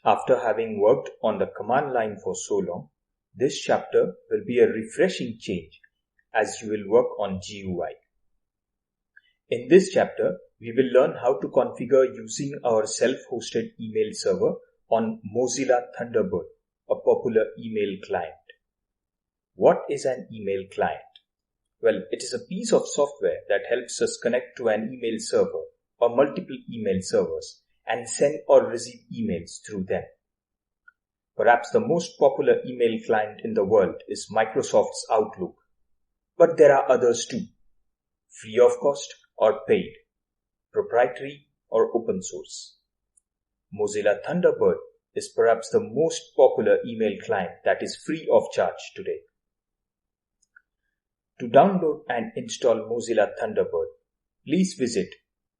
After having worked on the command line for so long, this chapter will be a refreshing change as you will work on GUI. In this chapter, we will learn how to configure using our self-hosted email server on Mozilla Thunderbird, a popular email client. What is an email client? Well, it is a piece of software that helps us connect to an email server or multiple email servers and send or receive emails through them. Perhaps the most popular email client in the world is Microsoft's Outlook, but there are others too, free of cost or paid, proprietary or open source. Mozilla Thunderbird is perhaps the most popular email client that is free of charge today. To download and install Mozilla Thunderbird, please visit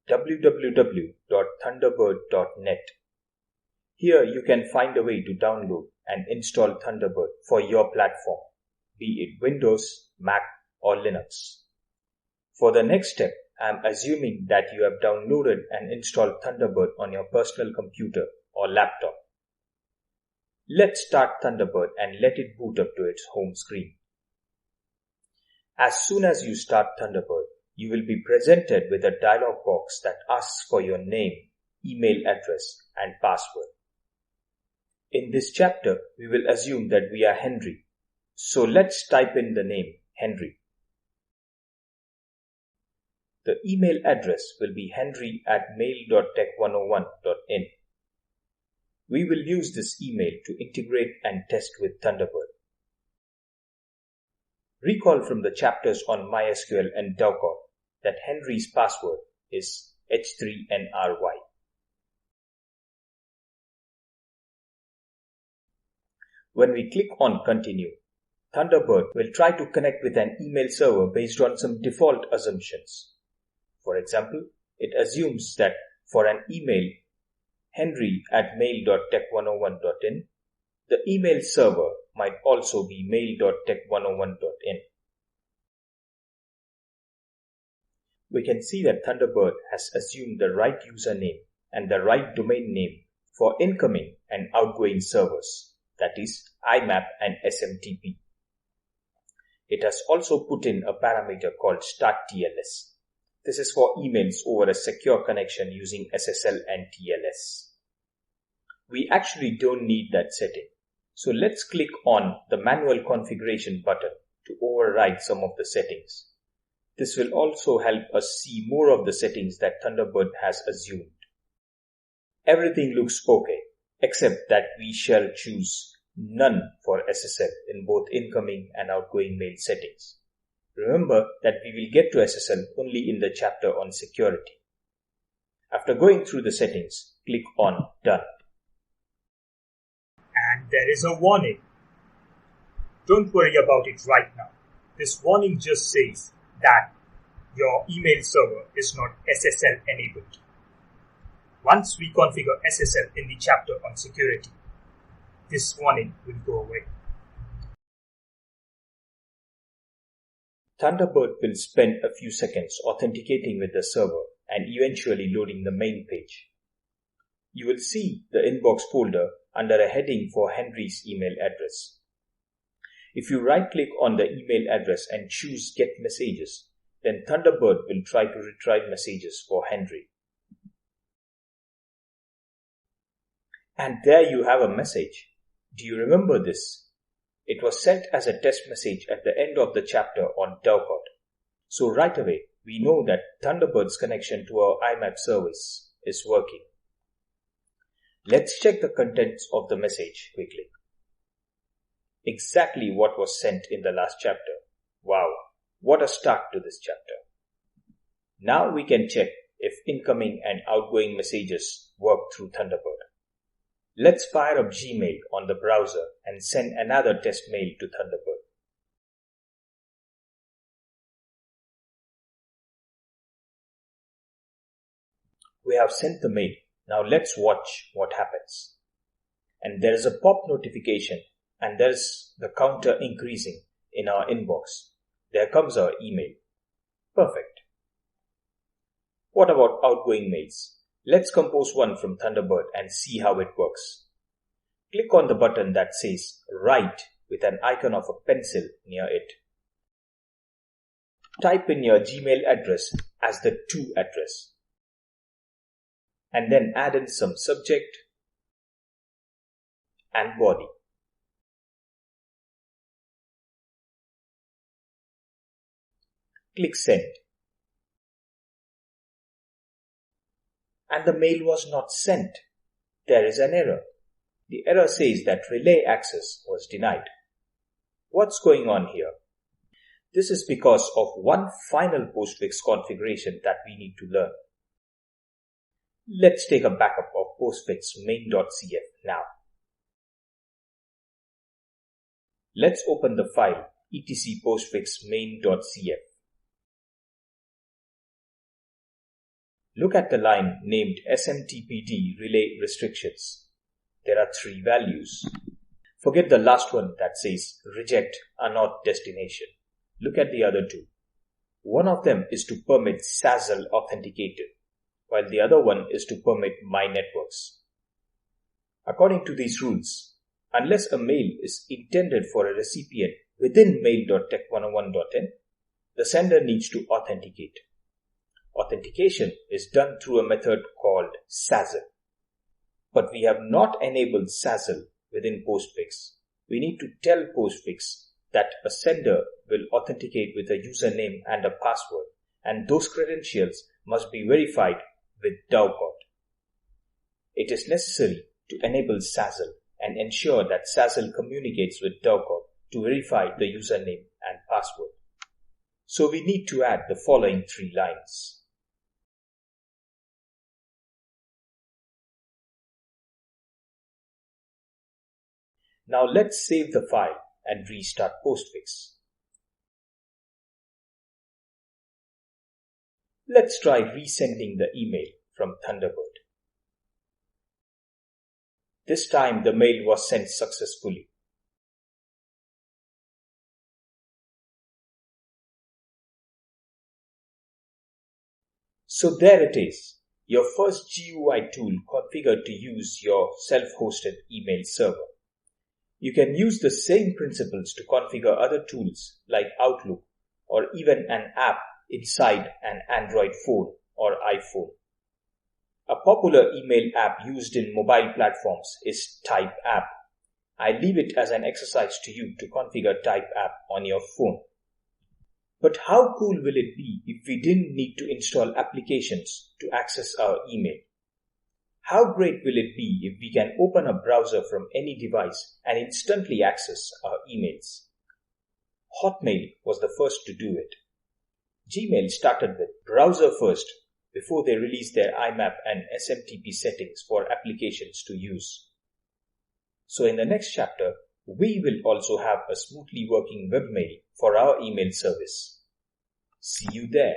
www.thunderbird.net. Here you can find a way to download and install Thunderbird for your platform, be it Windows, Mac, or Linux. For the next step, I am assuming that you have downloaded and installed Thunderbird on your personal computer or laptop. Let's start Thunderbird and let it boot up to its home screen. As soon as you start Thunderbird, you will be presented with a dialog box that asks for your name, email address, and password. In this chapter, we will assume that we are Henry. So let's type in the name Henry. The email address will be henry@mail.tech101.in. We will use this email to integrate and test with Thunderbird. Recall from the chapters on MySQL and Docker that Henry's password is H3NRY. When we click on Continue, Thunderbird will try to connect with an email server based on some default assumptions. For example, it assumes that for an email henry@mail.tech101.in, the email server might also be mail.tech101.in. We can see that Thunderbird has assumed the right username and the right domain name for incoming and outgoing servers, that is, IMAP and SMTP. It has also put in a parameter called startTLS. This is for emails over a secure connection using SSL and TLS. We actually don't need that setting. So let's click on the manual configuration button to override some of the settings. This will also help us see more of the settings that Thunderbird has assumed. Everything looks okay, except that we shall choose none for SSL in both incoming and outgoing mail settings. Remember that we will get to SSL only in the chapter on security. After going through the settings, click on Done. And there is a warning. Don't worry about it right now. This warning just says that your email server is not SSL enabled. Once we configure SSL in the chapter on security, this warning will go away. Thunderbird will spend a few seconds authenticating with the server and eventually loading the main page. You will see the inbox folder under a heading for Henry's email address. If you right-click on the email address and choose Get Messages, then Thunderbird will try to retrieve messages for Henry. And there you have a message. Do you remember this? It was sent as a test message at the end of the chapter on Docker. So right away, we know that Thunderbird's connection to our IMAP service is working. Let's check the contents of the message quickly. Exactly what was sent in the last chapter. Wow, what a start to this chapter. Now we can check if incoming and outgoing messages work through Thunderbird. Let's fire up Gmail on the browser and send another test mail to Thunderbird. We have sent the mail. Now let's watch what happens. And there is a pop notification and there is the counter increasing in our inbox. There comes our email. Perfect. What about outgoing mails? Let's compose one from Thunderbird and see how it works. Click on the button that says Write with an icon of a pencil near it. Type in your Gmail address as the to address, and then add in some subject and body. Click Send. And the mail was not sent. There is an error. The error says that relay access was denied. What's going on here? This is because of one final postfix configuration that we need to learn. Let's take a backup of postfix main.cf now. Let's open the file etc postfix main.cf. Look at the line named SMTPD relay restrictions. There are 3 values. Forget the last one that says reject unorth destination. Look at the other 2. One of them is to permit SASL authenticated, while the other one is to permit my networks. According to these rules, unless a mail is intended for a recipient within mail.tech101.in, the sender needs to authenticate. Authentication is done through a method called SASL. But we have not enabled SASL within postfix. We need to tell postfix that a sender will authenticate with a username and a password, and those credentials must be verified with Dovecot. It is necessary to enable SASL and ensure that SASL communicates with Dovecot to verify the username and password. So we need to add the following 3 lines. Now let's save the file and restart postfix. Let's try resending the email from Thunderbird. This time the mail was sent successfully. So there it is, your first GUI tool configured to use your self-hosted email server. You can use the same principles to configure other tools like Outlook or even an app inside an Android phone or iPhone. A popular email app used in mobile platforms is Type App. I leave it as an exercise to you to configure Type App on your phone. But how cool will it be if we didn't need to install applications to access our email? How great will it be if we can open a browser from any device and instantly access our emails? Hotmail was the first to do it. Gmail started with browser first before they released their IMAP and SMTP settings for applications to use. So in the next chapter, we will also have a smoothly working webmail for our email service. See you there.